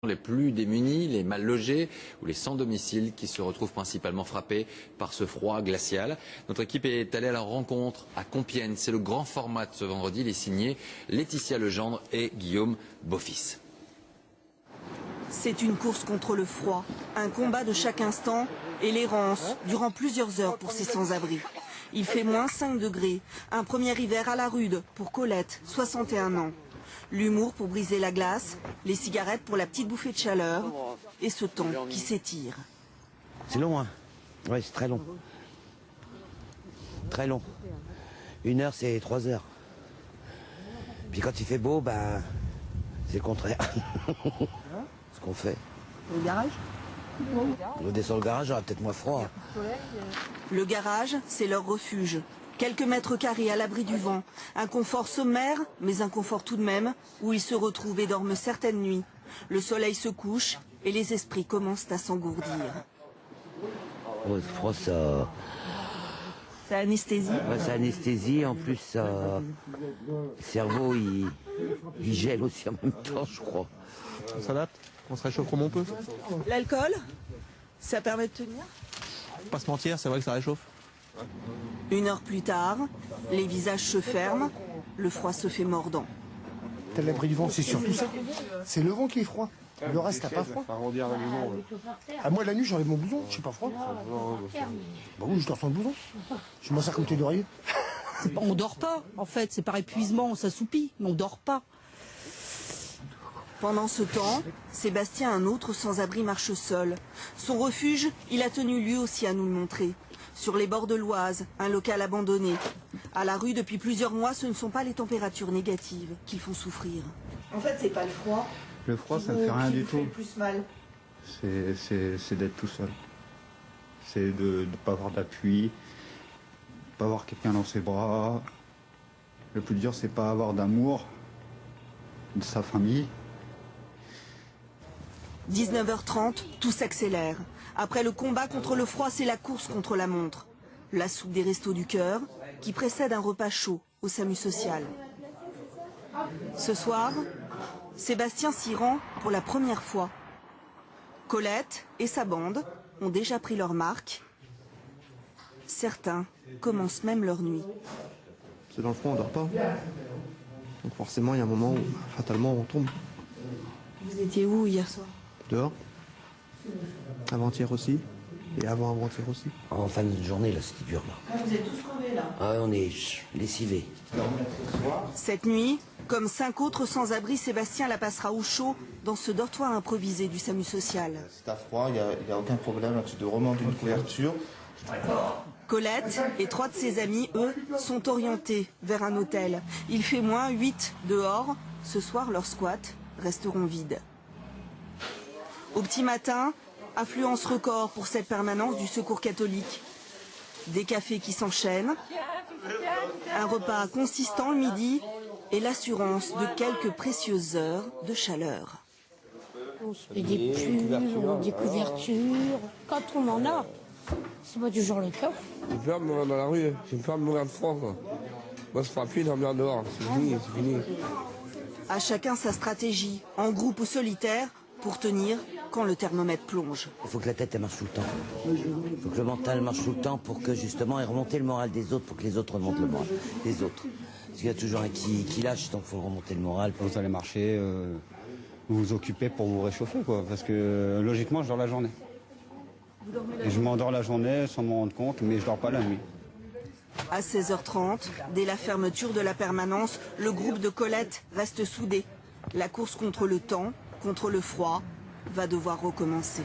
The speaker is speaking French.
Les plus démunis, les mal logés ou les sans domicile qui se retrouvent principalement frappés par ce froid glacial. Notre équipe est allée à leur rencontre à Compiègne. C'est le grand format de ce vendredi. Il est signé Laetitia Legendre et Guillaume Beaufils. C'est une course contre le froid, un combat de chaque instant et l'errance durant plusieurs heures pour ces sans-abri. Il fait moins 5 degrés, un premier hiver à la rude pour Colette, 61 ans. L'humour pour briser la glace, les cigarettes pour la petite bouffée de chaleur et ce temps qui s'étire. C'est long, hein? Oui, c'est très long. Très long. 1 heure, c'est 3 heures. Puis quand il fait beau, ben, c'est le contraire. Ce qu'on fait. Le garage? On descend le garage, j'aurai peut-être moins froid. Le garage, c'est leur refuge. Quelques mètres carrés à l'abri du vent. Un confort sommaire, mais un confort tout de même, où ils se retrouvent et dorment certaines nuits. Le soleil se couche et les esprits commencent à s'engourdir. Oh, le froid, ça... Ça anesthésie? Ouais, ça anesthésie, en plus, ça... le cerveau, il gèle aussi en même temps, je crois. On s'adapte, on se réchauffe comme on peut. L'alcool, ça permet de tenir? Pas se mentir, c'est vrai que ça réchauffe. 1 heure plus tard, les visages se ferment, le froid se fait mordant. T'as l'abri du vent, c'est surtout ça. C'est le vent qui est froid. Le reste, t'as pas froid. À moi, la nuit, j'enlève mon blouson, j'ai pas froid. Bah oui, je dors sans le blouson. Je m'en sers comme tes d'oreiller. On dort pas, en fait. C'est par épuisement, on s'assoupit, mais on dort pas. Pendant ce temps, Sébastien, un autre sans-abri, marche seul. Son refuge, il a tenu lui aussi à nous le montrer. Sur les bords de l'Oise, un local abandonné. À la rue, depuis plusieurs mois, ce ne sont pas les températures négatives qui le font souffrir. En fait, c'est pas le froid. Le froid, ça ne fait rien du tout. Plus mal. C'est d'être tout seul. C'est de ne pas avoir d'appui, de ne pas avoir quelqu'un dans ses bras. Le plus dur, c'est pas avoir d'amour de sa famille. 19h30, tout s'accélère. Après le combat contre le froid, c'est la course contre la montre. La soupe des Restos du Cœur, qui précède un repas chaud au SAMU social. Ce soir, Sébastien s'y rend pour la première fois. Colette et sa bande ont déjà pris leur marque. Certains commencent même leur nuit. C'est dans le froid, on dort pas. Donc forcément, il y a un moment où, fatalement, on tombe. Vous étiez où hier soir? Dehors. Avant-hier aussi. Et avant-avant-hier aussi. En fin de journée, là, c'était dur, là. Ah, vous êtes tous crevés, là. Ah, on est lessivés. Cette nuit, comme 5 autres sans-abri, Sébastien la passera au chaud dans ce dortoir improvisé du SAMU social. Si t'as froid, il n'y a aucun problème, là, tu te remontes une couverture. Colette et 3 de ses amis, eux, sont orientés vers un hôtel. Il fait moins 8 dehors. Ce soir, leurs squats resteront vides. Au petit matin, affluence record pour cette permanence du Secours catholique. Des cafés qui s'enchaînent, un repas consistant le midi et l'assurance de quelques précieuses heures de chaleur. On se fait des pulls, des couvertures, quand on en a. C'est pas toujours le cas. J'ai peur de mourir dans la rue, j'ai peur de mourir de froid, quoi. Moi, ça fera plus dormir dehors, c'est fini, c'est fini. À chacun sa stratégie, en groupe ou solitaire, pour tenir quand le thermomètre plonge. Il faut que la tête elle marche tout le temps. Il faut que le mental marche tout le temps pour que justement et remonter le moral des autres, pour que les autres remontent le moral des autres. Parce qu'il y a toujours un qui lâche, donc il faut remonter le moral. Vous allez marcher, vous vous occupez pour vous réchauffer, quoi. Parce que logiquement, je dors la journée. Et je m'endors la journée sans m'en rendre compte, mais je dors pas la nuit. À 16h30, dès la fermeture de la permanence, le groupe de Colette reste soudé. La course contre le temps, contre le froid, va devoir recommencer.